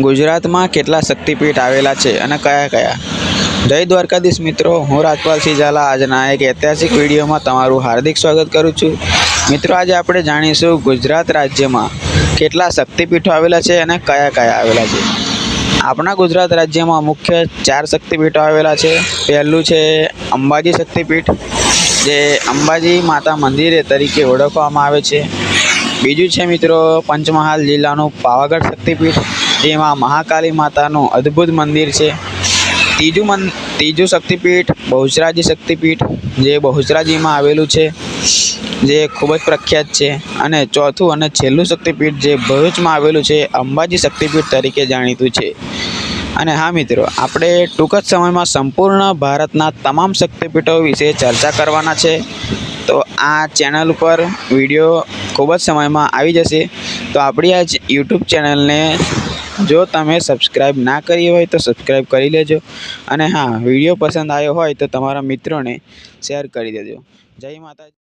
ગુજરાતમાં કેટલા શક્તિપીઠ આવેલા છે અને કયા કયા? જય દ્વારકાધીશ મિત્રો, હું રાજપાલસિંહ ઝાલા આજના એક ઐતિહાસિક વિડીયોમાં તમારું હાર્દિક સ્વાગત કરું છું. મિત્રો, આજે આપણે જાણીશું ગુજરાત રાજ્યમાં કેટલા શક્તિપીઠો આવેલા છે અને કયા કયા આવેલા છે. આપણા ગુજરાત રાજ્યમાં મુખ્ય 4 શક્તિપીઠો આવેલા છે. પહેલું છે અંબાજી શક્તિપીઠ, જે અંબાજી માતા મંદિર તરીકે ઓળખવામાં આવે છે. બીજું છે મિત્રો પંચમહાલ જિલ્લાનું પાવાગઢ શક્તિપીઠ, જેમાં મહાકાલી માતાનું અદ્ભુત મંદિર છે. ત્રીજું શક્તિપીઠ બહુચરાજી શક્તિપીઠ, જે બહુચરાજીમાં આવેલું છે, જે ખૂબ જ પ્રખ્યાત છે. અને ચોથું અને છેલ્લું શક્તિપીઠ જે ભરૂચમાં આવેલું છે, અંબાજી શક્તિપીઠ તરીકે જાણીતું છે. અને હા મિત્રો, આપણે ટૂંક જ સમયમાં સંપૂર્ણ ભારતના તમામ શક્તિપીઠો વિશે ચર્ચા કરવાના છે. તો આ ચેનલ ઉપર વિડીયો ખૂબ જ સમયમાં આવી જશે. તો આપણી આ યુટ્યુબ ચેનલને જો તમે સબસ્ક્રાઈબ ના કરી હોય તો સબસ્ક્રાઈબ કરી લેજો. અને હા, વિડીયો પસંદ આવ્યો હોય તો તમારા મિત્રોને શેર કરી દેજો. જય માતાજી.